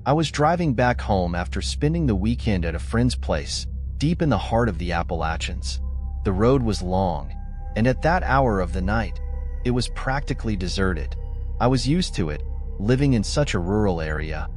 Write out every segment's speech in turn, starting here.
I was driving back home after spending the weekend at a friend's place, deep in the heart of the Appalachians. The road was long, and at that hour of the night, it was practically deserted. I was used to it, living in such a rural area.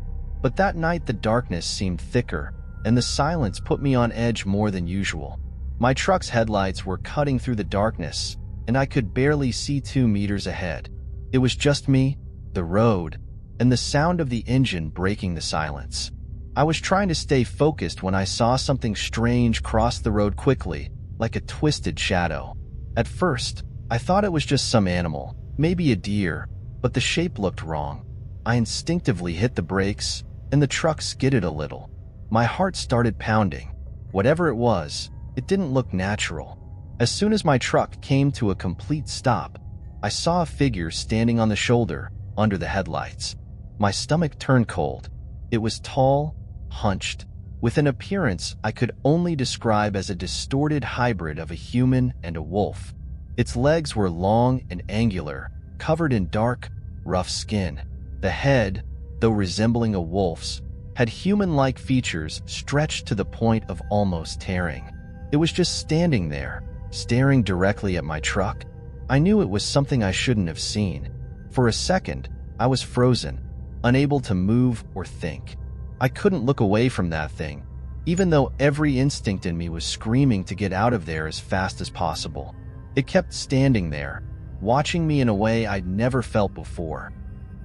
But that night the darkness seemed thicker, and the silence put me on edge more than usual. My truck's headlights were cutting through the darkness, and I could barely see 2 meters ahead. It was just me, the road, and the sound of the engine breaking the silence. I was trying to stay focused when I saw something strange cross the road quickly, like a twisted shadow. At first, I thought it was just some animal, maybe a deer, but the shape looked wrong. I instinctively hit the brakes, and the truck skidded a little. My heart started pounding. Whatever it was, it didn't look natural. As soon as my truck came to a complete stop, I saw a figure standing on the shoulder, under the headlights. My stomach turned cold. It was tall, hunched, with an appearance I could only describe as a distorted hybrid of a human and a wolf. Its legs were long and angular, covered in dark, rough skin. The head, though resembling a wolf's, had human-like features stretched to the point of almost tearing. It was just standing there, staring directly at my truck. I knew it was something I shouldn't have seen. For a second, I was frozen, unable to move or think. I couldn't look away from that thing, even though every instinct in me was screaming to get out of there as fast as possible. It kept standing there, watching me in a way I'd never felt before.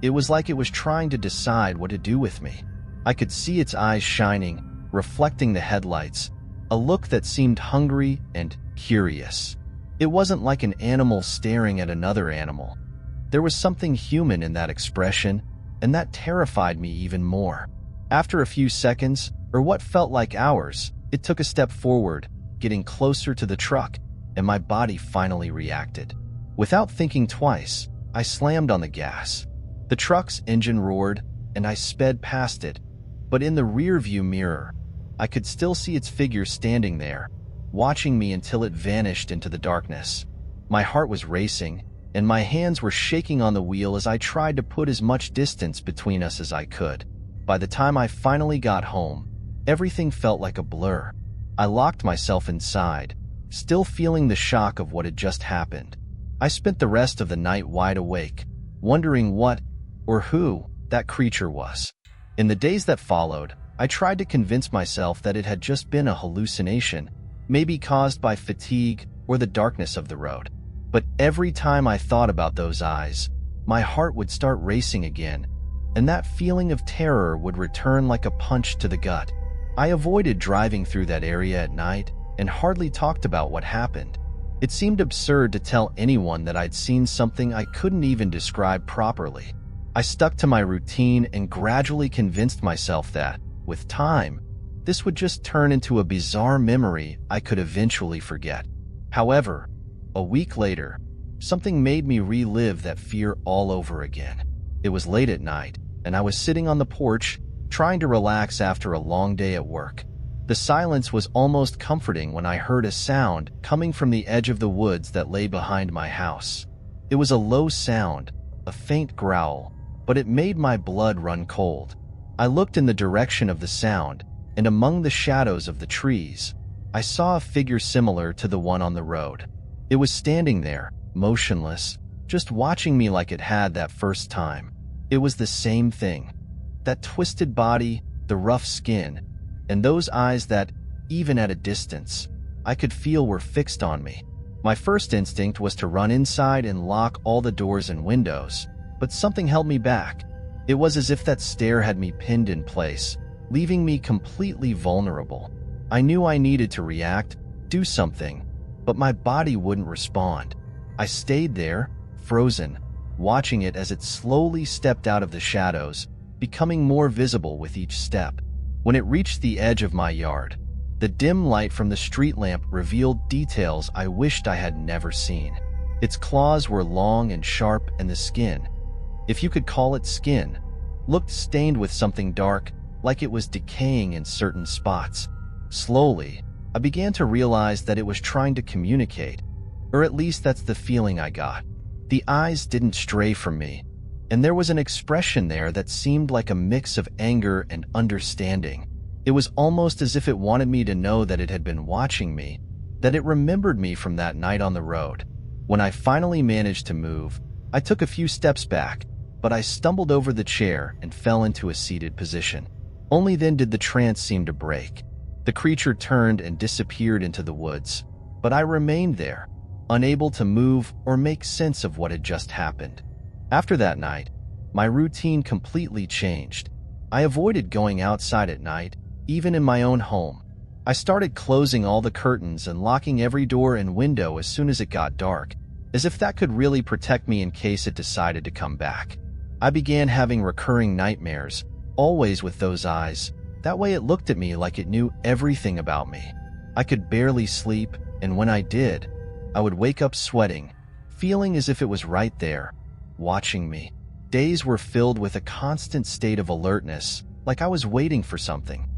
It was like it was trying to decide what to do with me. I could see its eyes shining, reflecting the headlights, a look that seemed hungry and curious. It wasn't like an animal staring at another animal. There was something human in that expression, and that terrified me even more. After a few seconds, or what felt like hours, it took a step forward, getting closer to the truck, and my body finally reacted. Without thinking twice, I slammed on the gas. The truck's engine roared, and I sped past it, but in the rear-view mirror, I could still see its figure standing there, watching me until it vanished into the darkness. My heart was racing, and my hands were shaking on the wheel as I tried to put as much distance between us as I could. By the time I finally got home, everything felt like a blur. I locked myself inside, still feeling the shock of what had just happened. I spent the rest of the night wide awake, wondering what, or who, that creature was. In the days that followed, I tried to convince myself that it had just been a hallucination, maybe caused by fatigue or the darkness of the road. But every time I thought about those eyes, my heart would start racing again, and that feeling of terror would return like a punch to the gut. I avoided driving through that area at night and hardly talked about what happened. It seemed absurd to tell anyone that I'd seen something I couldn't even describe properly. I stuck to my routine and gradually convinced myself that, with time, this would just turn into a bizarre memory I could eventually forget. However, a week later, something made me relive that fear all over again. It was late at night, and I was sitting on the porch, trying to relax after a long day at work. The silence was almost comforting when I heard a sound coming from the edge of the woods that lay behind my house. It was a low sound, a faint growl, but it made my blood run cold. I looked in the direction of the sound, and among the shadows of the trees, I saw a figure similar to the one on the road. It was standing there, motionless, just watching me like it had that first time. It was the same thing. That twisted body, the rough skin, and those eyes that, even at a distance, I could feel were fixed on me. My first instinct was to run inside and lock all the doors and windows, but something held me back. It was as if that stare had me pinned in place, leaving me completely vulnerable. I knew I needed to react, do something, but my body wouldn't respond. I stayed there, frozen, watching it as it slowly stepped out of the shadows, becoming more visible with each step. When it reached the edge of my yard, the dim light from the street lamp revealed details I wished I had never seen. Its claws were long and sharp, and the skin, if you could call it skin, looked stained with something dark, like it was decaying in certain spots. Slowly, I began to realize that it was trying to communicate, or at least that's the feeling I got. The eyes didn't stray from me. and there was an expression there that seemed like a mix of anger and understanding. It was almost as if it wanted me to know that it had been watching me, that it remembered me from that night on the road. When I finally managed to move, I took a few steps back, but I stumbled over the chair and fell into a seated position. Only then did the trance seem to break. The creature turned and disappeared into the woods, but I remained there, unable to move or make sense of what had just happened. After that night, my routine completely changed. I avoided going outside at night, even in my own home. I started closing all the curtains and locking every door and window as soon as it got dark, as if that could really protect me in case it decided to come back. I began having recurring nightmares, always with those eyes. That way it looked at me like it knew everything about me. I could barely sleep, and when I did, I would wake up sweating, feeling as if it was right there, watching me. Days were filled with a constant state of alertness, like I was waiting for something.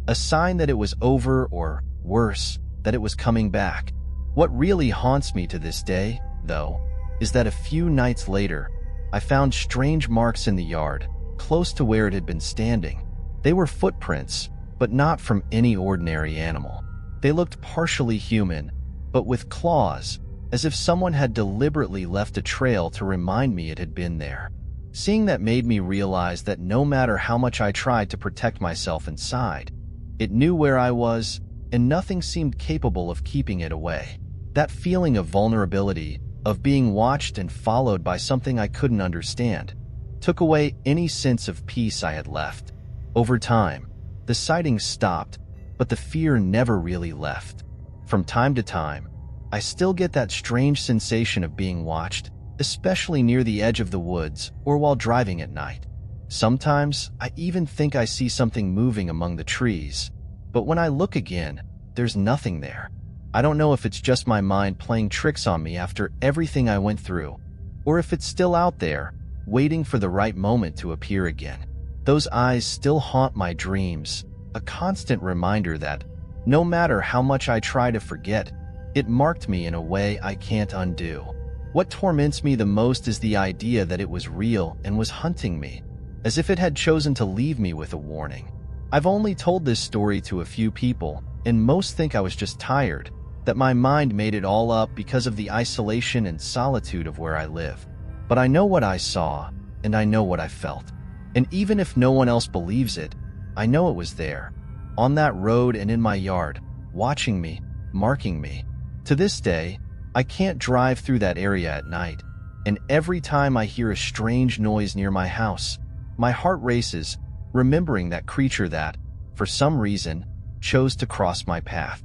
A sign that it was over, or worse, that it was coming back. What really haunts me to this day, though, is that a few nights later, I found strange marks in the yard, close to where it had been standing. They were footprints, but not from any ordinary animal. They looked partially human, but with claws, as if someone had deliberately left a trail to remind me it had been there. Seeing that made me realize that no matter how much I tried to protect myself inside, it knew where I was, and nothing seemed capable of keeping it away. That feeling of vulnerability, of being watched and followed by something I couldn't understand, took away any sense of peace I had left. Over time, the sightings stopped, but the fear never really left. From time to time, I still get that strange sensation of being watched, especially near the edge of the woods or while driving at night. Sometimes, I even think I see something moving among the trees, but when I look again, there's nothing there. I don't know if it's just my mind playing tricks on me after everything I went through, or if it's still out there, waiting for the right moment to appear again. Those eyes still haunt my dreams, a constant reminder that, no matter how much I try to forget, it marked me in a way I can't undo. What torments me the most is the idea that it was real and was hunting me, as if it had chosen to leave me with a warning. I've only told this story to a few people, and most think I was just tired, that my mind made it all up because of the isolation and solitude of where I live. But I know what I saw, and I know what I felt. And even if no one else believes it, I know it was there, on that road and in my yard, watching me, marking me. To this day, I can't drive through that area at night, and every time I hear a strange noise near my house, my heart races, remembering that creature that, for some reason, chose to cross my path.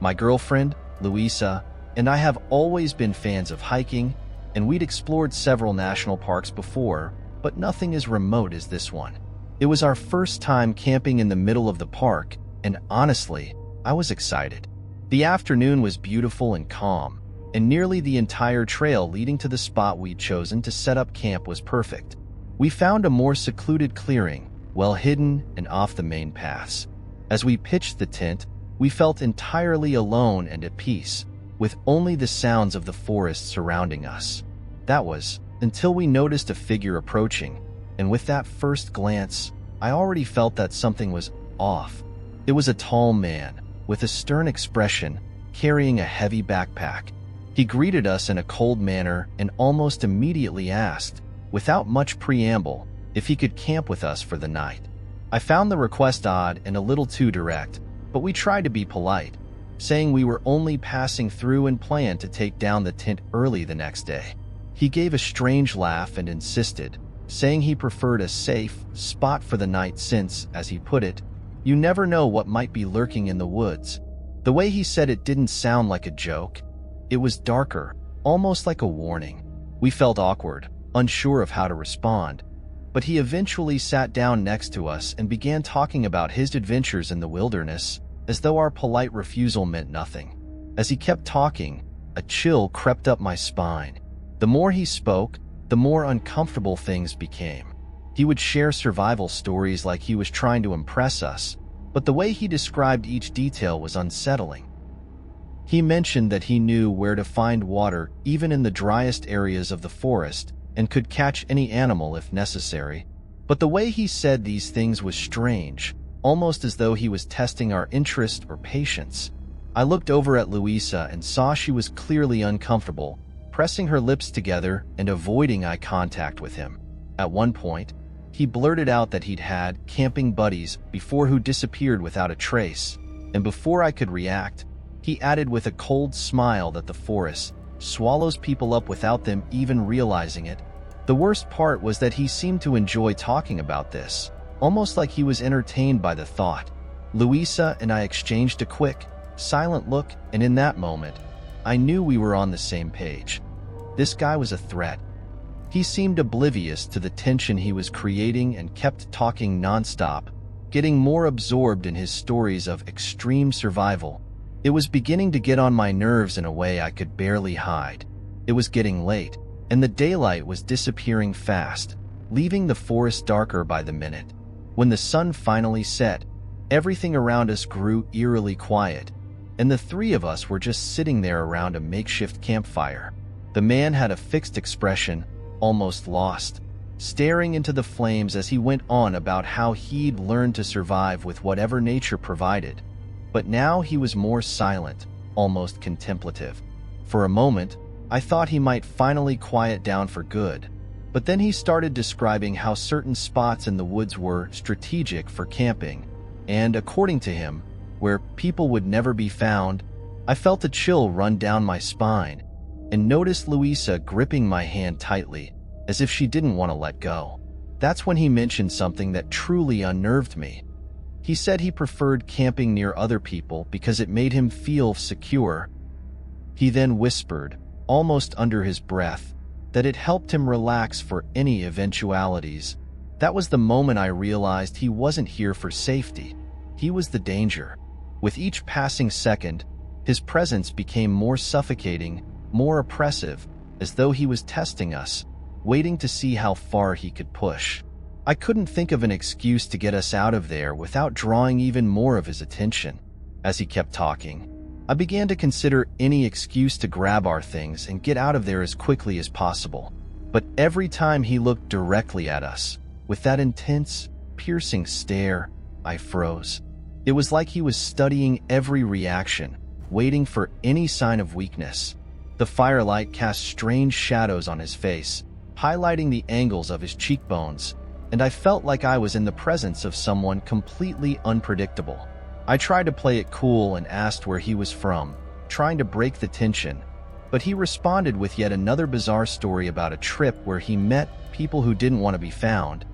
My girlfriend, Louisa, and I have always been fans of hiking, and we'd explored several national parks before, but nothing as remote as this one. It was our first time camping in the middle of the park, and honestly, I was excited. The afternoon was beautiful and calm, and nearly the entire trail leading to the spot we'd chosen to set up camp was perfect. We found a more secluded clearing, well hidden and off the main paths. As we pitched the tent, we felt entirely alone and at peace, with only the sounds of the forest surrounding us. That was, until we noticed a figure approaching, and with that first glance, I already felt that something was off. It was a tall man, with a stern expression, carrying a heavy backpack. He greeted us in a cold manner and almost immediately asked, without much preamble, if he could camp with us for the night. I found the request odd and a little too direct, but we tried to be polite, saying we were only passing through and planned to take down the tent early the next day. He gave a strange laugh and insisted, saying he preferred a safe spot for the night since, as he put it, you never know what might be lurking in the woods. The way he said it didn't sound like a joke. It was darker, almost like a warning. We felt awkward, unsure of how to respond, but he eventually sat down next to us and began talking about his adventures in the wilderness, as though our polite refusal meant nothing. As he kept talking, a chill crept up my spine. The more he spoke, the more uncomfortable things became. He would share survival stories like he was trying to impress us, but the way he described each detail was unsettling. He mentioned that he knew where to find water even in the driest areas of the forest and could catch any animal if necessary. But the way he said these things was strange, almost as though he was testing our interest or patience. I looked over at Louisa and saw she was clearly uncomfortable, pressing her lips together and avoiding eye contact with him. At one point, he blurted out that he'd had camping buddies before who disappeared without a trace, and before I could react, he added with a cold smile that the forest swallows people up without them even realizing it. The worst part was that he seemed to enjoy talking about this, almost like he was entertained by the thought. Louisa and I exchanged a quick, silent look, and in that moment, I knew we were on the same page. This guy was a threat. He seemed oblivious to the tension he was creating and kept talking nonstop, getting more absorbed in his stories of extreme survival. It was beginning to get on my nerves in a way I could barely hide. It was getting late, and the daylight was disappearing fast, leaving the forest darker by the minute. When the sun finally set, everything around us grew eerily quiet, and the three of us were just sitting there around a makeshift campfire. The man had a fixed expression, almost lost, staring into the flames as he went on about how he'd learned to survive with whatever nature provided. But now he was more silent, almost contemplative. For a moment, I thought he might finally quiet down for good, but then he started describing how certain spots in the woods were strategic for camping, and according to him, where people would never be found. I felt a chill run down my spine, and noticed Louisa gripping my hand tightly, as if she didn't want to let go. That's when he mentioned something that truly unnerved me. He said he preferred camping near other people because it made him feel secure. He then whispered, almost under his breath, that it helped him relax for any eventualities. That was the moment I realized he wasn't here for safety. He was the danger. With each passing second, his presence became more suffocating, more oppressive, as though he was testing us, waiting to see how far he could push. I couldn't think of an excuse to get us out of there without drawing even more of his attention. As he kept talking, I began to consider any excuse to grab our things and get out of there as quickly as possible. But every time he looked directly at us, with that intense, piercing stare, I froze. It was like he was studying every reaction, waiting for any sign of weakness. The firelight cast strange shadows on his face, highlighting the angles of his cheekbones, and I felt like I was in the presence of someone completely unpredictable. I tried to play it cool and asked where he was from, trying to break the tension, but he responded with yet another bizarre story about a trip where he met people who didn't want to be found.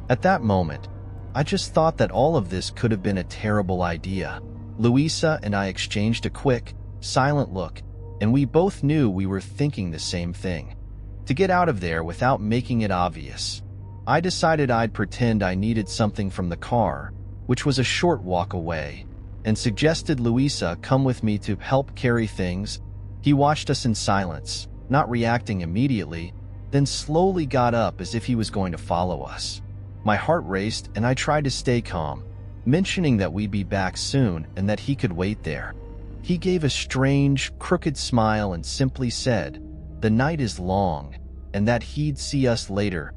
At that moment, I just thought that all of this could have been a terrible idea. Louisa and I exchanged a quick, silent look, and we both knew we were thinking the same thing. To get out of there without making it obvious, I decided I'd pretend I needed something from the car, which was a short walk away, and suggested Louisa come with me to help carry things. He watched us in silence, not reacting immediately, then slowly got up as if he was going to follow us. My heart raced and I tried to stay calm, mentioning that we'd be back soon and that he could wait there. He gave a strange, crooked smile and simply said, "The night is long," and that he'd see us later.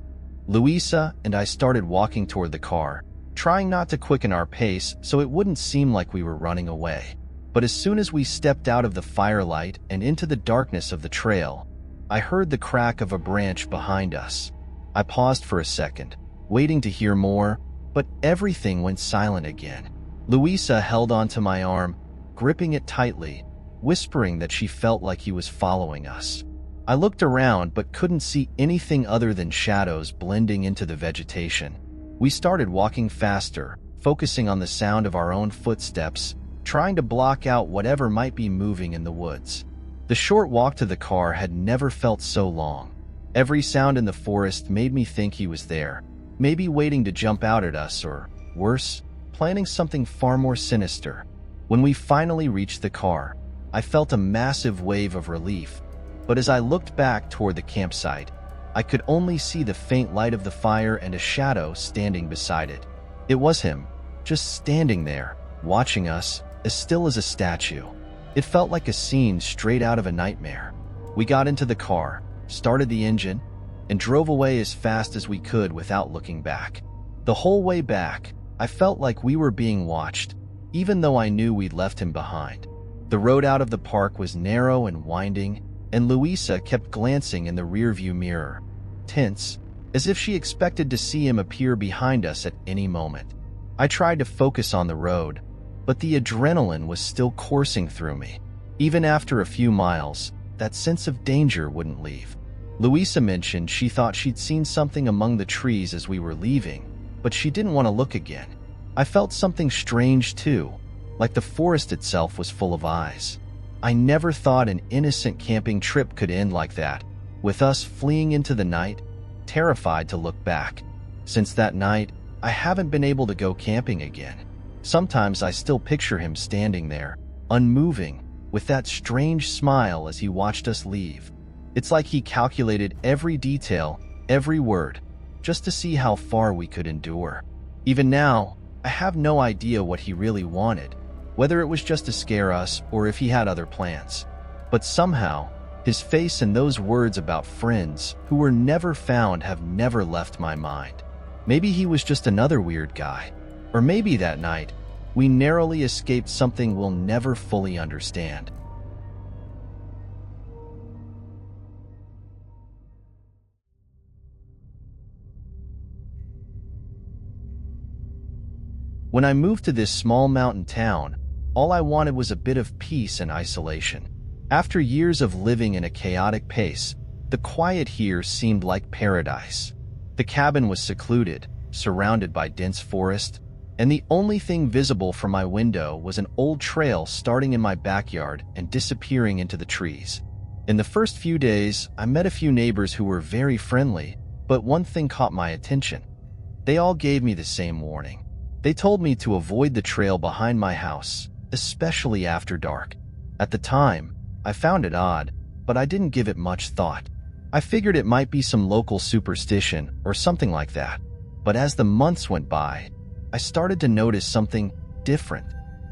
Louisa and I started walking toward the car, trying not to quicken our pace so it wouldn't seem like we were running away. But as soon as we stepped out of the firelight and into the darkness of the trail, I heard the crack of a branch behind us. I paused for a second, waiting to hear more, but everything went silent again. Louisa held onto my arm, gripping it tightly, whispering that she felt like he was following us. I looked around but couldn't see anything other than shadows blending into the vegetation. We started walking faster, focusing on the sound of our own footsteps, trying to block out whatever might be moving in the woods. The short walk to the car had never felt so long. Every sound in the forest made me think he was there, maybe waiting to jump out at us or, worse, planning something far more sinister. When we finally reached the car, I felt a massive wave of relief, but as I looked back toward the campsite, I could only see the faint light of the fire and a shadow standing beside it. It was him, just standing there, watching us, as still as a statue. It felt like a scene straight out of a nightmare. We got into the car, started the engine, and drove away as fast as we could without looking back. The whole way back, I felt like we were being watched, even though I knew we'd left him behind. The road out of the park was narrow and winding, and Louisa kept glancing in the rearview mirror, tense, as if she expected to see him appear behind us at any moment. I tried to focus on the road, but the adrenaline was still coursing through me. Even after a few miles, that sense of danger wouldn't leave. Louisa mentioned she thought she'd seen something among the trees as we were leaving, but she didn't want to look again. I felt something strange too, like the forest itself was full of eyes. I never thought an innocent camping trip could end like that, with us fleeing into the night, terrified to look back. Since that night, I haven't been able to go camping again. Sometimes I still picture him standing there, unmoving, with that strange smile as he watched us leave. It's like he calculated every detail, every word, just to see how far we could endure. Even now, I have no idea what he really wanted, whether it was just to scare us or if he had other plans. But somehow, his face and those words about friends who were never found have never left my mind. Maybe he was just another weird guy. Or maybe that night, we narrowly escaped something we'll never fully understand. When I moved to this small mountain town, all I wanted was a bit of peace and isolation. After years of living in a chaotic pace, the quiet here seemed like paradise. The cabin was secluded, surrounded by dense forest, and the only thing visible from my window was an old trail starting in my backyard and disappearing into the trees. In the first few days, I met a few neighbors who were very friendly, but one thing caught my attention. They all gave me the same warning. They told me to avoid the trail behind my house, especially after dark. At the time, I found it odd, but I didn't give it much thought. I figured it might be some local superstition or something like that. But as the months went by, I started to notice something different.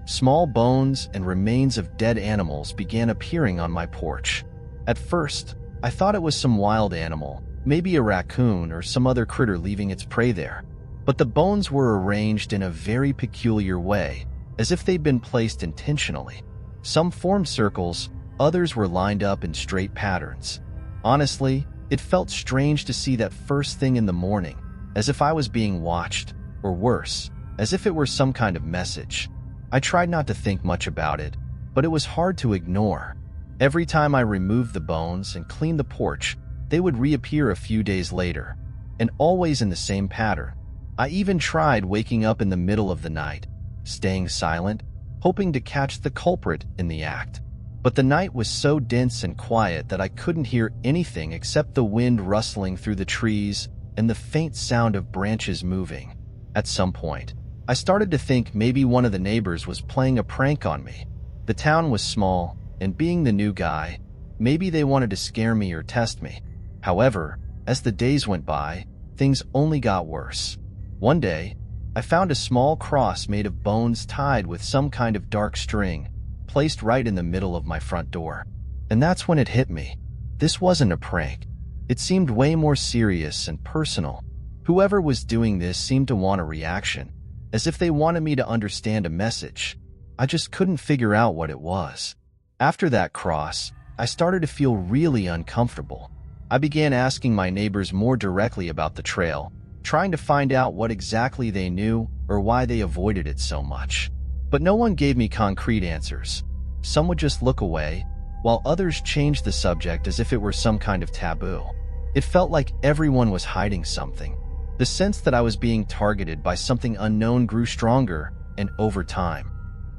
Small bones and remains of dead animals began appearing on my porch. At first, I thought it was some wild animal, maybe a raccoon or some other critter leaving its prey there. But the bones were arranged in a very peculiar way, as if they'd been placed intentionally. Some formed circles, others were lined up in straight patterns. Honestly, it felt strange to see that first thing in the morning, as if I was being watched, or worse, as if it were some kind of message. I tried not to think much about it, but it was hard to ignore. Every time I removed the bones and cleaned the porch, they would reappear a few days later, and always in the same pattern. I even tried waking up in the middle of the night, staying silent, hoping to catch the culprit in the act. But the night was so dense and quiet that I couldn't hear anything except the wind rustling through the trees and the faint sound of branches moving. At some point, I started to think maybe one of the neighbors was playing a prank on me. The town was small, and being the new guy, maybe they wanted to scare me or test me. However, as the days went by, things only got worse. One day, I found a small cross made of bones tied with some kind of dark string, placed right in the middle of my front door. And that's when it hit me. This wasn't a prank. It seemed way more serious and personal. Whoever was doing this seemed to want a reaction, as if they wanted me to understand a message. I just couldn't figure out what it was. After that cross, I started to feel really uncomfortable. I began asking my neighbors more directly about the trail, trying to find out what exactly they knew or why they avoided it so much. But no one gave me concrete answers. Some would just look away, while others changed the subject as if it were some kind of taboo. It felt like everyone was hiding something. The sense that I was being targeted by something unknown grew stronger, and over time,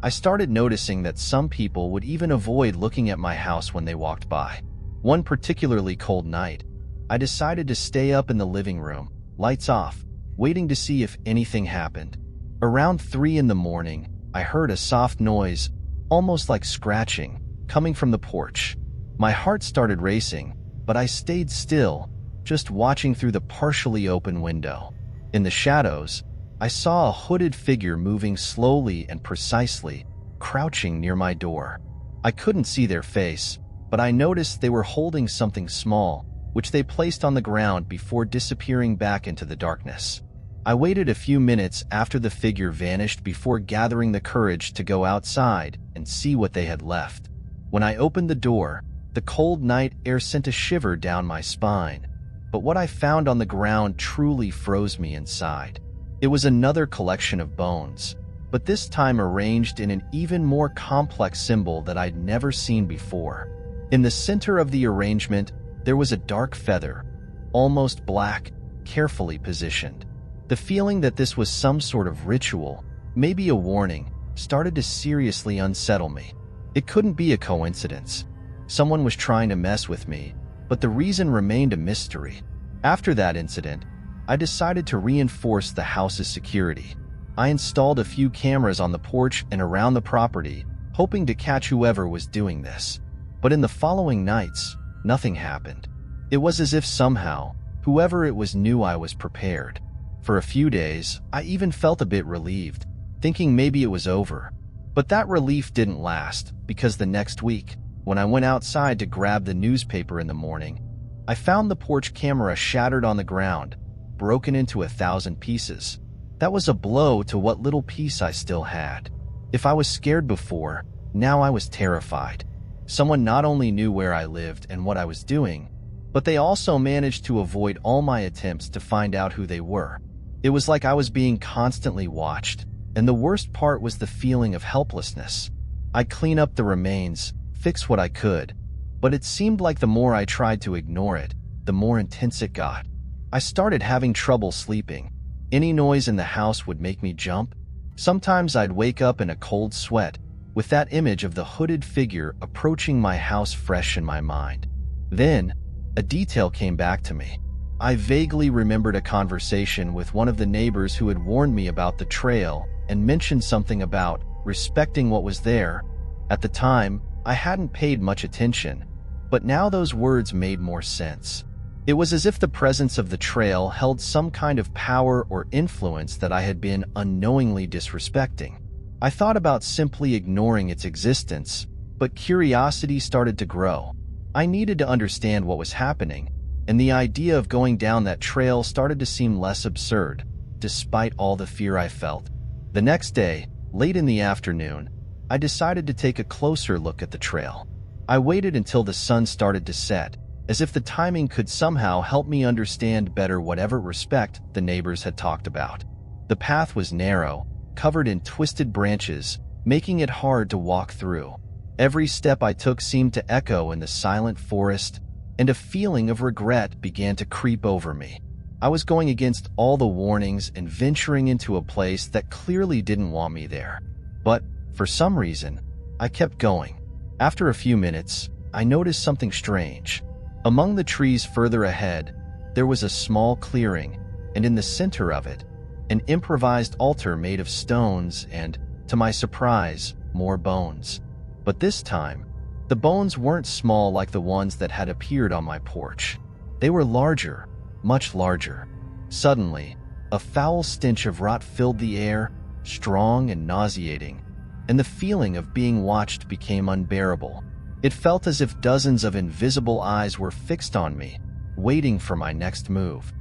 I started noticing that some people would even avoid looking at my house when they walked by. One particularly cold night, I decided to stay up in the living room, lights off, waiting to see if anything happened. Around 3 in the morning, I heard a soft noise, almost like scratching, coming from the porch. My heart started racing, but I stayed still, just watching through the partially open window. In the shadows, I saw a hooded figure moving slowly and precisely, crouching near my door. I couldn't see their face, but I noticed they were holding something small, which they placed on the ground before disappearing back into the darkness. I waited a few minutes after the figure vanished before gathering the courage to go outside and see what they had left. When I opened the door, the cold night air sent a shiver down my spine, but what I found on the ground truly froze me inside. It was another collection of bones, but this time arranged in an even more complex symbol that I'd never seen before. In the center of the arrangement, there was a dark feather, almost black, carefully positioned. The feeling that this was some sort of ritual, maybe a warning, started to seriously unsettle me. It couldn't be a coincidence. Someone was trying to mess with me, but the reason remained a mystery. After that incident, I decided to reinforce the house's security. I installed a few cameras on the porch and around the property, hoping to catch whoever was doing this. But in the following nights, nothing happened. It was as if somehow, whoever it was knew I was prepared. For a few days, I even felt a bit relieved, thinking maybe it was over. But that relief didn't last, because the next week, when I went outside to grab the newspaper in the morning, I found the porch camera shattered on the ground, broken into 1,000 pieces. That was a blow to what little piece I still had. If I was scared before, now I was terrified. Someone not only knew where I lived and what I was doing, but they also managed to avoid all my attempts to find out who they were. It was like I was being constantly watched, and the worst part was the feeling of helplessness. I'd clean up the remains, fix what I could, but it seemed like the more I tried to ignore it, the more intense it got. I started having trouble sleeping. Any noise in the house would make me jump. Sometimes I'd wake up in a cold sweat, with that image of the hooded figure approaching my house fresh in my mind. Then, a detail came back to me. I vaguely remembered a conversation with one of the neighbors who had warned me about the trail and mentioned something about respecting what was there. At the time, I hadn't paid much attention, but now those words made more sense. It was as if the presence of the trail held some kind of power or influence that I had been unknowingly disrespecting. I thought about simply ignoring its existence, but curiosity started to grow. I needed to understand what was happening, and the idea of going down that trail started to seem less absurd, despite all the fear I felt. The next day, late in the afternoon, I decided to take a closer look at the trail. I waited until the sun started to set, as if the timing could somehow help me understand better whatever respect the neighbors had talked about. The path was narrow, covered in twisted branches, making it hard to walk through. Every step I took seemed to echo in the silent forest, and a feeling of regret began to creep over me. I was going against all the warnings and venturing into a place that clearly didn't want me there. But, for some reason, I kept going. After a few minutes, I noticed something strange. Among the trees further ahead, there was a small clearing, and in the center of it, an improvised altar made of stones and, to my surprise, more bones. But this time, the bones weren't small like the ones that had appeared on my porch. They were larger, much larger. Suddenly, a foul stench of rot filled the air, strong and nauseating, and the feeling of being watched became unbearable. It felt as if dozens of invisible eyes were fixed on me, waiting for my next move.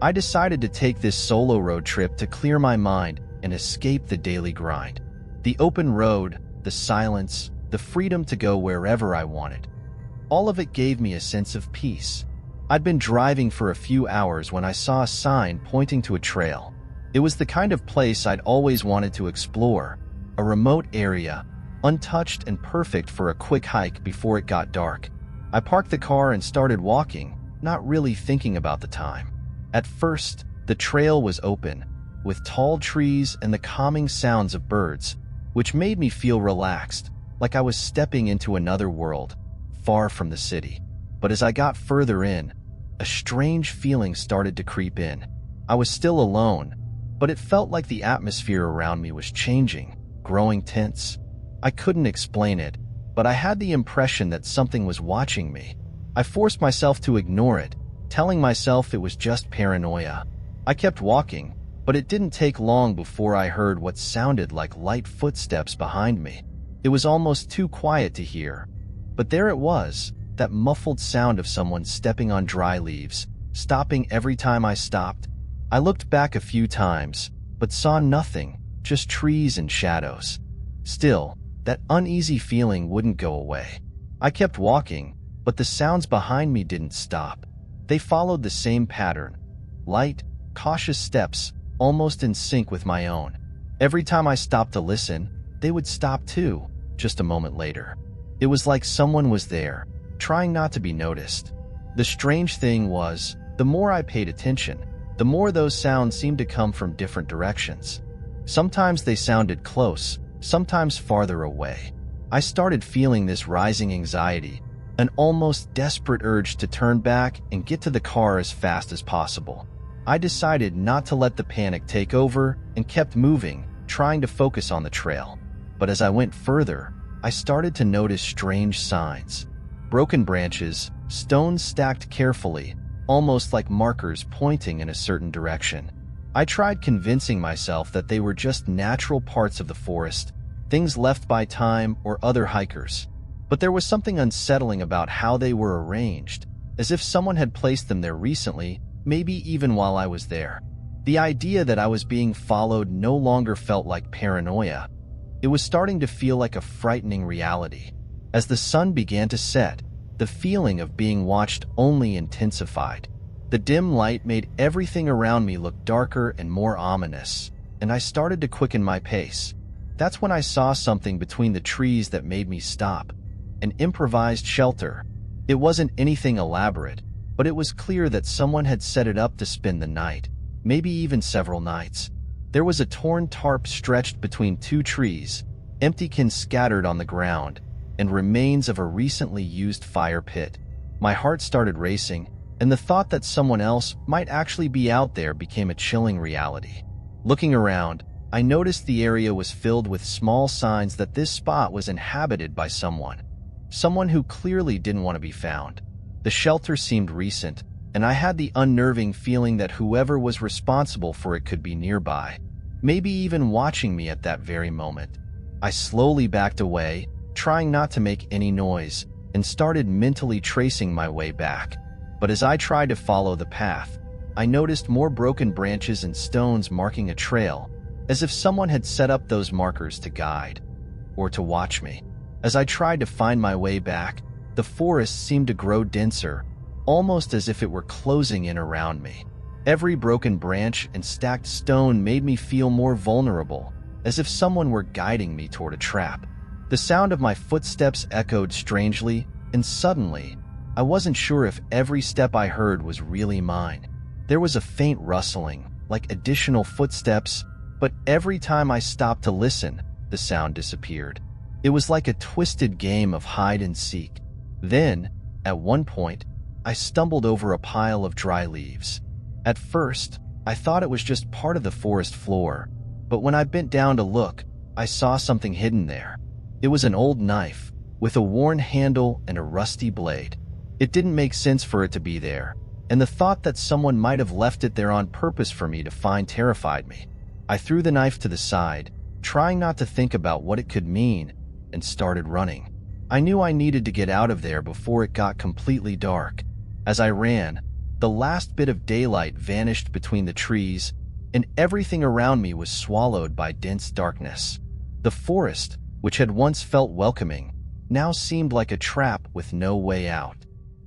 I decided to take this solo road trip to clear my mind and escape the daily grind. The open road, the silence, the freedom to go wherever I wanted. All of it gave me a sense of peace. I'd been driving for a few hours when I saw a sign pointing to a trail. It was the kind of place I'd always wanted to explore, a remote area, untouched and perfect for a quick hike before it got dark. I parked the car and started walking, not really thinking about the time. At first, the trail was open, with tall trees and the calming sounds of birds, which made me feel relaxed, like I was stepping into another world, far from the city. But as I got further in, a strange feeling started to creep in. I was still alone, but it felt like the atmosphere around me was changing, growing tense. I couldn't explain it, but I had the impression that something was watching me. I forced myself to ignore it, telling myself it was just paranoia. I kept walking, but it didn't take long before I heard what sounded like light footsteps behind me. It was almost too quiet to hear, but there it was, that muffled sound of someone stepping on dry leaves, stopping every time I stopped. I looked back a few times, but saw nothing, just trees and shadows. Still, that uneasy feeling wouldn't go away. I kept walking, but the sounds behind me didn't stop. They followed the same pattern. Light, cautious steps, almost in sync with my own. Every time I stopped to listen, they would stop too, just a moment later. It was like someone was there, trying not to be noticed. The strange thing was, the more I paid attention, the more those sounds seemed to come from different directions. Sometimes they sounded close, sometimes farther away. I started feeling this rising anxiety, an almost desperate urge to turn back and get to the car as fast as possible. I decided not to let the panic take over and kept moving, trying to focus on the trail. But as I went further, I started to notice strange signs. Broken branches, stones stacked carefully, almost like markers pointing in a certain direction. I tried convincing myself that they were just natural parts of the forest, things left by time or other hikers. But there was something unsettling about how they were arranged, as if someone had placed them there recently, maybe even while I was there. The idea that I was being followed no longer felt like paranoia. It was starting to feel like a frightening reality. As the sun began to set, the feeling of being watched only intensified. The dim light made everything around me look darker and more ominous, and I started to quicken my pace. That's when I saw something between the trees that made me stop. An improvised shelter. It wasn't anything elaborate, but it was clear that someone had set it up to spend the night, maybe even several nights. There was a torn tarp stretched between two trees, empty cans scattered on the ground, and remains of a recently used fire pit. My heart started racing, and the thought that someone else might actually be out there became a chilling reality. Looking around, I noticed the area was filled with small signs that this spot was inhabited by someone who clearly didn't want to be found. The shelter seemed recent, and I had the unnerving feeling that whoever was responsible for it could be nearby, maybe even watching me at that very moment. I slowly backed away, trying not to make any noise, and started mentally tracing my way back. But as I tried to follow the path, I noticed more broken branches and stones marking a trail, as if someone had set up those markers to guide, or to watch me. As I tried to find my way back, the forest seemed to grow denser, almost as if it were closing in around me. Every broken branch and stacked stone made me feel more vulnerable, as if someone were guiding me toward a trap. The sound of my footsteps echoed strangely, and suddenly, I wasn't sure if every step I heard was really mine. There was a faint rustling, like additional footsteps, but every time I stopped to listen, the sound disappeared. It was like a twisted game of hide and seek. Then, at one point, I stumbled over a pile of dry leaves. At first, I thought it was just part of the forest floor, but when I bent down to look, I saw something hidden there. It was an old knife, with a worn handle and a rusty blade. It didn't make sense for it to be there, and the thought that someone might have left it there on purpose for me to find terrified me. I threw the knife to the side, trying not to think about what it could mean, and started running. I knew I needed to get out of there before it got completely dark. As I ran, the last bit of daylight vanished between the trees, and everything around me was swallowed by dense darkness. The forest, which had once felt welcoming, now seemed like a trap with no way out.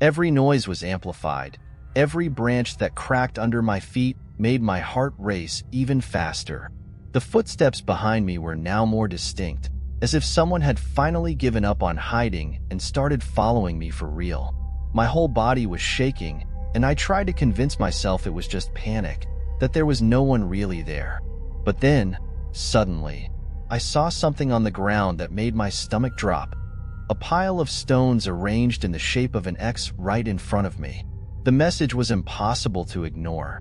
Every noise was amplified. Every branch that cracked under my feet made my heart race even faster. The footsteps behind me were now more distinct, as if someone had finally given up on hiding and started following me for real. My whole body was shaking, and I tried to convince myself it was just panic, that there was no one really there. But then, suddenly, I saw something on the ground that made my stomach drop. A pile of stones arranged in the shape of an X right in front of me. The message was impossible to ignore.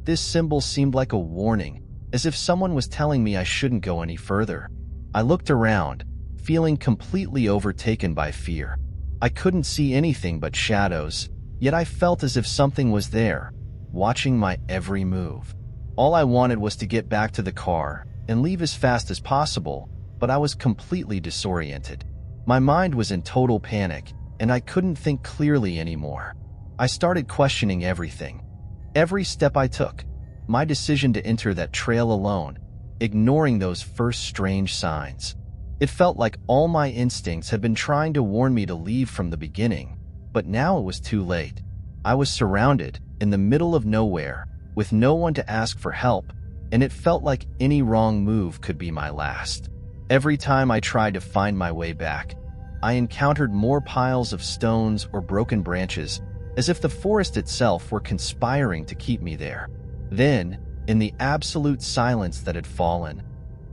This symbol seemed like a warning, as if someone was telling me I shouldn't go any further. I looked around, feeling completely overtaken by fear. I couldn't see anything but shadows, yet I felt as if something was there, watching my every move. All I wanted was to get back to the car and leave as fast as possible, but I was completely disoriented. My mind was in total panic, and I couldn't think clearly anymore. I started questioning everything. Every step I took, my decision to enter that trail alone, ignoring those first strange signs. It felt like all my instincts had been trying to warn me to leave from the beginning, but now it was too late. I was surrounded, in the middle of nowhere, with no one to ask for help, and it felt like any wrong move could be my last. Every time I tried to find my way back, I encountered more piles of stones or broken branches, as if the forest itself were conspiring to keep me there. Then, in the absolute silence that had fallen,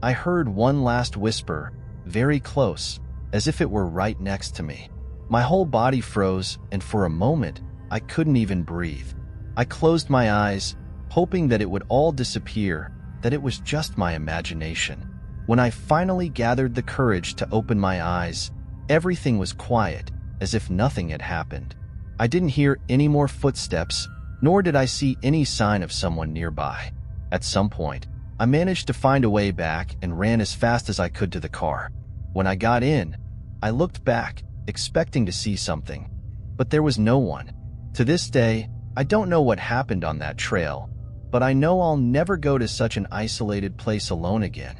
I heard one last whisper, very close, as if it were right next to me. My whole body froze, and for a moment, I couldn't even breathe. I closed my eyes, hoping that it would all disappear, that it was just my imagination. When I finally gathered the courage to open my eyes, everything was quiet, as if nothing had happened. I didn't hear any more footsteps, nor did I see any sign of someone nearby. At some point, I managed to find a way back and ran as fast as I could to the car. When I got in, I looked back, expecting to see something, but there was no one. To this day, I don't know what happened on that trail, but I know I'll never go to such an isolated place alone again.